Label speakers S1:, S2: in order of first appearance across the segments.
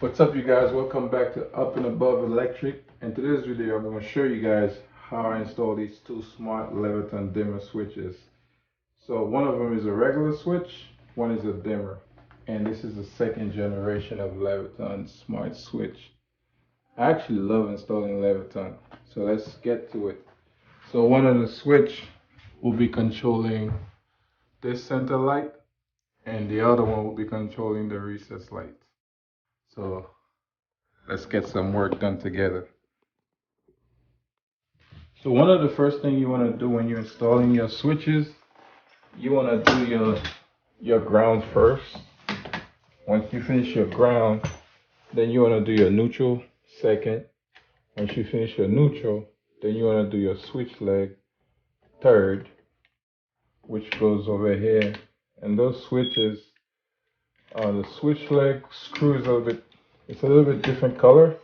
S1: What's up, you guys? Welcome back to Up and Above Electric. In today's video, I'm going to show you guys how I install these two smart Leviton dimmer switches. So one of them is a regular switch, one is a dimmer, and this is the second generation of Leviton smart switch. I actually love installing Leviton, so let's get to it. So one of the switch will be controlling this center light, and the other one will be controlling the recess light. So let's get some work done together. So one of the first things you want to do when you're installing your switches, you want to do your ground first. Once you finish your ground, then you want to do your neutral second. Once you finish your neutral, then you want to do your switch leg third, which goes over here. And those switches, the switch leg screw is it's a little bit different color.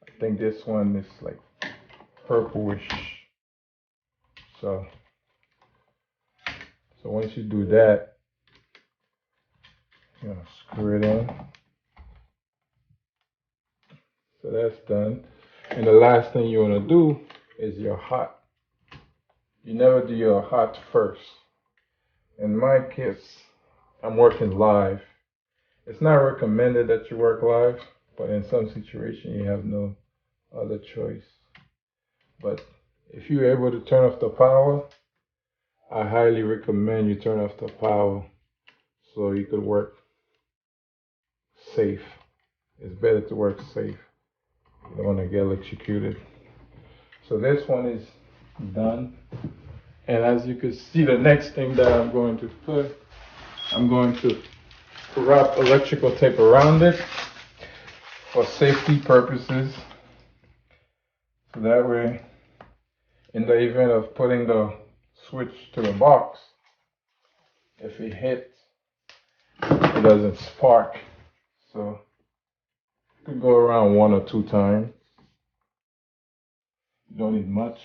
S1: I think this one is like purplish. So once you do that, you're gonna screw it in. So that's done. And the last thing you want to do is your hot. You never do your hot first. In my case, I'm working live. It's not recommended that you work live, but in some situation you have no other choice. But if you're able to turn off the power, I highly recommend you turn off the power so you could work safe. It's better to work safe. You don't want to get electrocuted. So this one is done. And as you can see, the next thing that I'm going to put, I'm going to wrap electrical tape around it for safety purposes. So that way, in the event of putting the switch to the box, if it hits, it doesn't spark. So you could go around 1 or 2 times. You don't need much.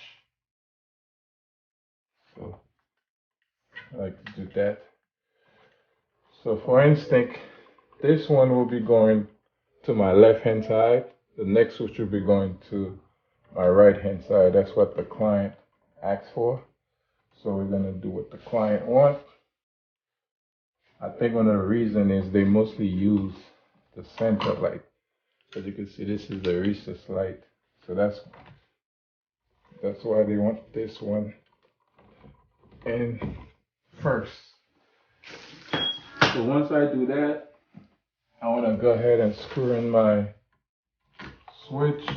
S1: So I like to do that. So for instance, this one will be going to my left hand side. The next switch will be going to my right hand side. That's what the client asked for. So we're gonna do what the client wants. I think one of the reasons is they mostly use the center light. As you can see, this is the recess light. So that's why they want this one in first. So once I do that, I want to go ahead and screw in my switch.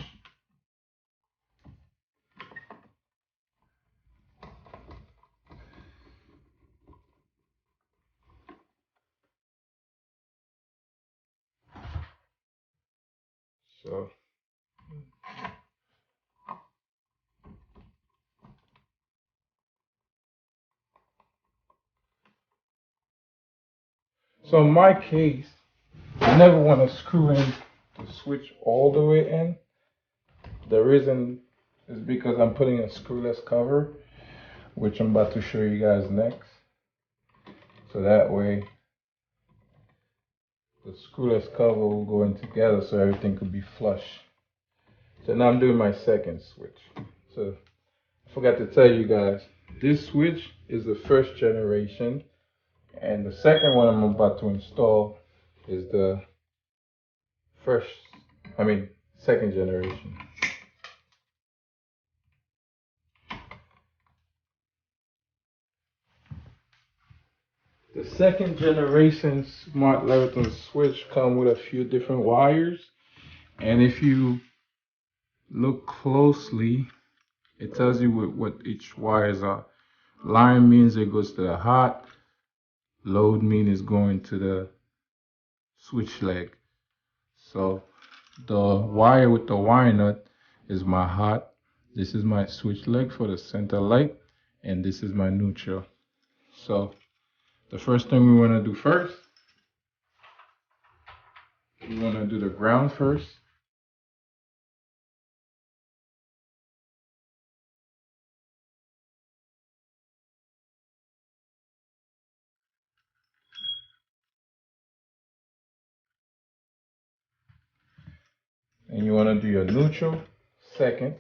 S1: So in my case, I never want to screw in the switch all the way in. The reason is because I'm putting a screwless cover, which I'm about to show you guys next. So that way, the screwless cover will go in together so everything could be flush. So now I'm doing my second switch. So I forgot to tell you guys, this switch is the first generation, and the second one I'm about to install is the second generation. The second generation smart Leviton switch come with a few different wires, and if you look closely, it tells you what each wires are. Line means it goes to the hot, load means it's going to the switch leg. So the wire with the wire nut is my hot, this is my switch leg for the center light, and this is my neutral. So the first thing we want to do first, we want to do the ground first. And you want to do your neutral second.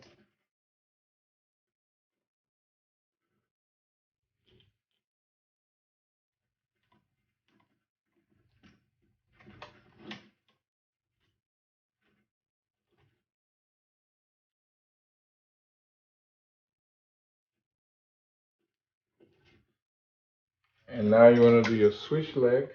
S1: And now you want to do your switch leg.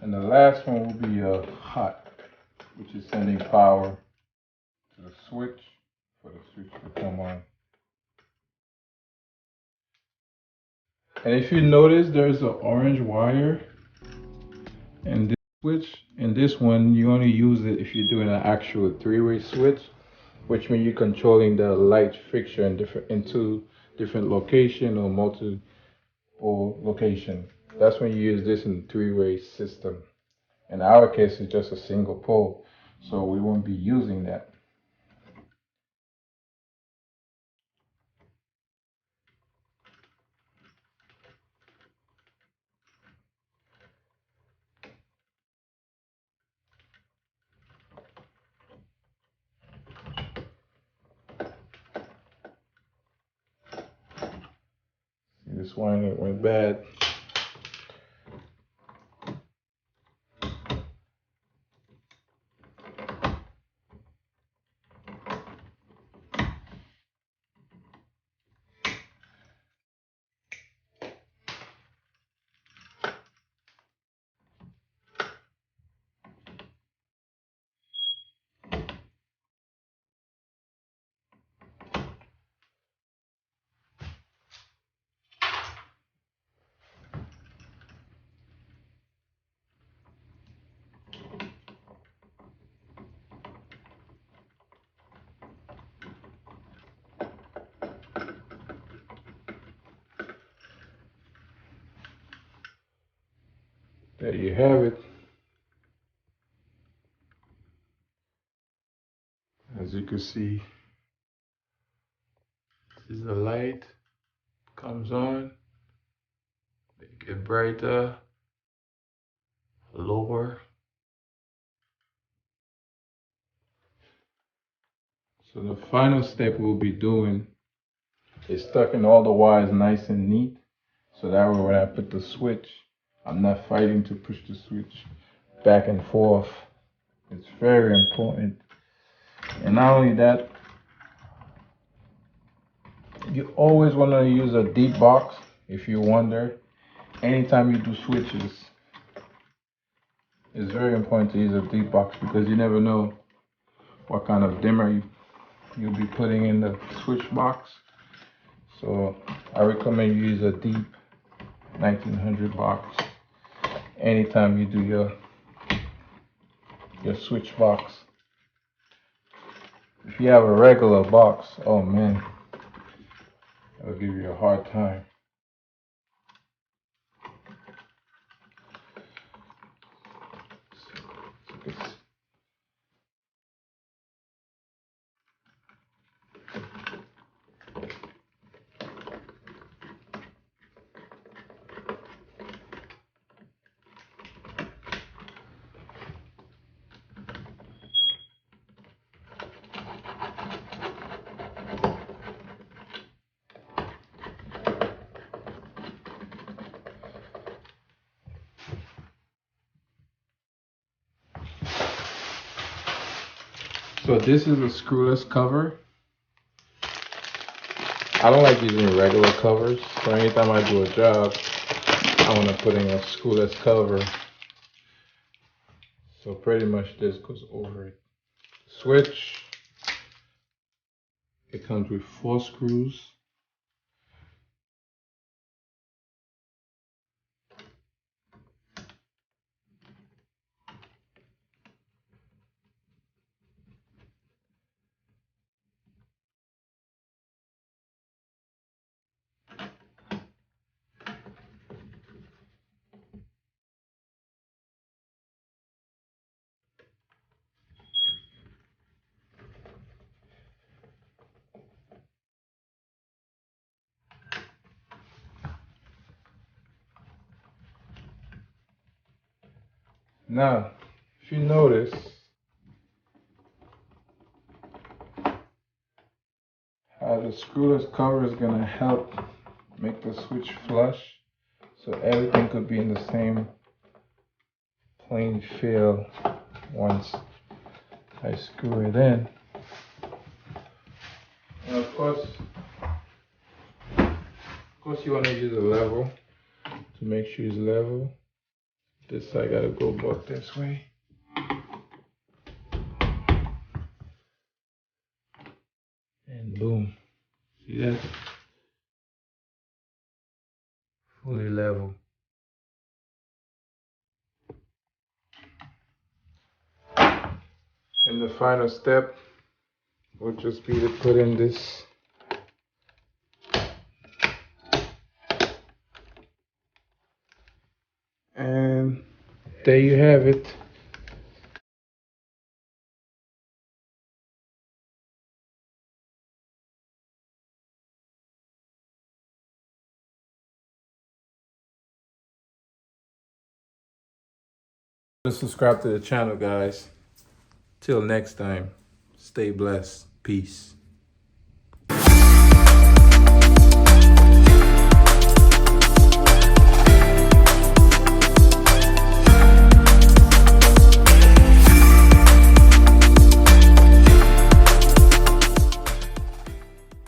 S1: And the last one will be a hot, which is sending power to the switch for the switch to come on. And if you notice, there's an orange wire in this switch. In this one, you only use it if you're doing an actual three-way switch, which means you're controlling the light fixture into different location or multiple location. That's when you use this in three-way system. In our case, it's just a single pole, so we won't be using that. See, this one went bad. There you have it. As you can see, this is the light, comes on, make it brighter, lower. So the final step we'll be doing is tucking all the wires nice and neat. So that way when I put the switch, I'm not fighting to push the switch back and forth. It's very important. And not only that, you always want to use a deep box. If you wonder, anytime you do switches, it's very important to use a deep box because you never know what kind of dimmer you'll be putting in the switch box. So I recommend you use a deep 1900 box anytime you do your switch box. If you have a regular box, oh man, it'll give you a hard time. So this is a screwless cover. I don't like using regular covers, so anytime I do a job, I want to put in a screwless cover. So pretty much this goes over it. Switch, it comes with 4 screws. Now, if you notice, how the screwless cover is gonna help make the switch flush, so everything could be in the same plain feel once I screw it in. And of course you want to use a level to make sure it's level. This side gotta go about this way. And boom. See that? Fully level. And the final step will just be to put in this and there you have it. Subscribe to the channel, guys. Till next time, stay blessed. Peace.